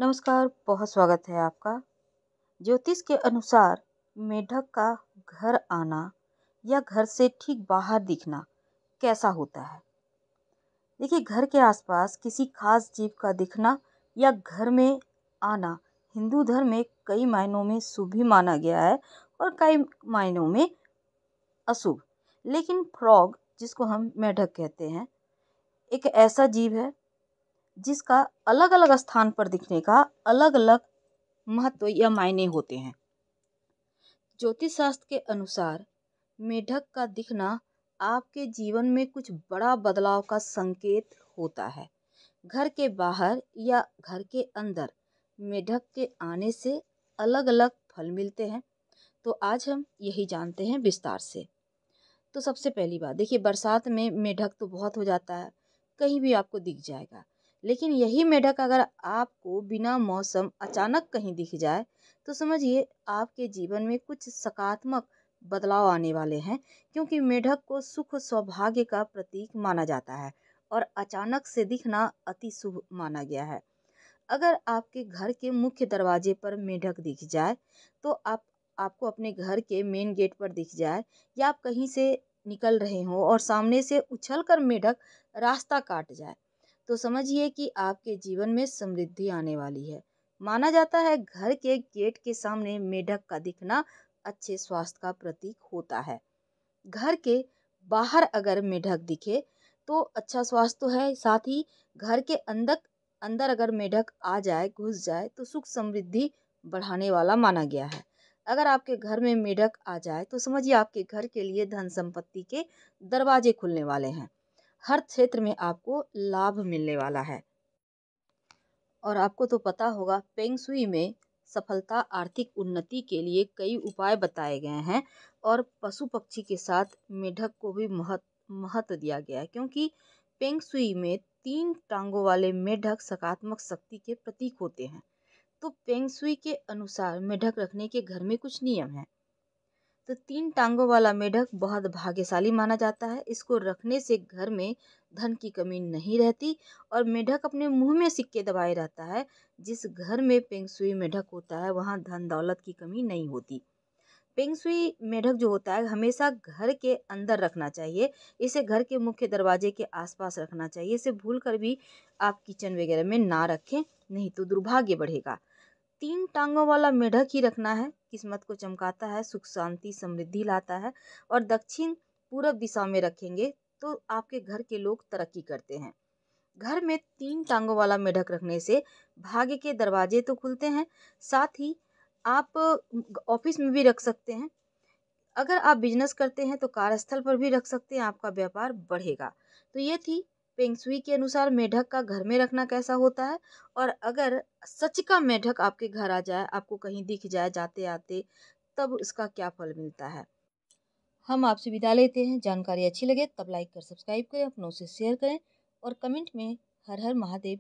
नमस्कार, बहुत स्वागत है आपका। ज्योतिष के अनुसार मेढक का घर आना या घर से ठीक बाहर दिखना कैसा होता है? देखिए, घर के आसपास किसी खास जीव का दिखना या घर में आना हिंदू धर्म में कई मायनों में शुभ भी माना गया है और कई मायनों में अशुभ। लेकिन फ्रॉग, जिसको हम मेढक कहते हैं, एक ऐसा जीव है जिसका अलग अलग स्थान पर दिखने का अलग अलग महत्व या मायने होते हैं। ज्योतिष शास्त्र के अनुसार मेढक का दिखना आपके जीवन में कुछ बड़ा बदलाव का संकेत होता है। घर के बाहर या घर के अंदर मेढक के आने से अलग अलग फल मिलते हैं। तो आज हम यही जानते हैं विस्तार से। तो सबसे पहली बात, देखिए, बरसात में मेढक तो बहुत हो जाता है, कहीं भी आपको दिख जाएगा। लेकिन यही मेढक अगर आपको बिना मौसम अचानक कहीं दिख जाए तो समझिए आपके जीवन में कुछ सकारात्मक बदलाव आने वाले हैं, क्योंकि मेढक को सुख सौभाग्य का प्रतीक माना जाता है और अचानक से दिखना अति शुभ माना गया है। अगर आपके घर के मुख्य दरवाजे पर मेढक दिख जाए तो आपको अपने घर के मेन गेट पर दिख जाए या आप कहीं से निकल रहे हो और सामने से उछलकर मेढक रास्ता काट जाए, तो समझिए कि आपके जीवन में समृद्धि आने वाली है। माना जाता है घर के गेट के सामने मेढक का दिखना अच्छे स्वास्थ्य का प्रतीक होता है। घर के बाहर अगर मेढक दिखे तो अच्छा स्वास्थ्य तो है, साथ ही घर के अंदर अंदर अगर मेढक आ जाए, घुस जाए, तो सुख समृद्धि बढ़ाने वाला माना गया है। अगर आपके घर में मेढक आ जाए तो समझिए आपके घर के लिए धन संपत्ति के दरवाजे खुलने वाले हैं। हर क्षेत्र में आपको लाभ मिलने वाला है। और आपको तो पता होगा, फेंग शुई में सफलता आर्थिक उन्नति के लिए कई उपाय बताए गए हैं और पशु पक्षी के साथ मेढक को भी महत्व दिया गया है, क्योंकि फेंग शुई में 3 टांगों वाले मेढक सकारात्मक शक्ति के प्रतीक होते हैं। तो फेंग शुई के अनुसार मेढक रखने के घर में कुछ नियम हैं। तो 3 टांगों वाला मेढक बहुत भाग्यशाली माना जाता है। इसको रखने से घर में धन की कमी नहीं रहती और मेढक अपने मुंह में सिक्के दबाए रहता है। जिस घर में फेंग शुई मेढक होता है वहां धन दौलत की कमी नहीं होती। फेंग शुई मेढक जो होता है हमेशा घर के अंदर रखना चाहिए। इसे घर के मुख्य दरवाजे के आसपास रखना चाहिए। इसे भूल कर भी आप किचन वगैरह में ना रखें, नहीं तो दुर्भाग्य बढ़ेगा। 3 टांगों वाला मेढक ही रखना है। किस्मत को चमकाता है, सुख शांति समृद्धि लाता है। और दक्षिण पूरब दिशा में रखेंगे तो आपके घर के लोग तरक्की करते हैं। घर में 3 टांगों वाला मेढक रखने से भाग्य के दरवाजे तो खुलते हैं, साथ ही आप ऑफिस में भी रख सकते हैं। अगर आप बिजनेस करते हैं तो कार्यस्थल पर भी रख सकते हैं, आपका व्यापार बढ़ेगा। तो ये थी फेंग शुई के अनुसार मेढक का घर में रखना कैसा होता है। और अगर सच का मेढक आपके घर आ जाए, आपको कहीं दिख जाए जाते आते, तब इसका क्या फल मिलता है। हम आपसे विदा लेते हैं। जानकारी अच्छी लगे तब लाइक कर सब्सक्राइब करें, अपनों से शेयर करें और कमेंट में हर हर महादेव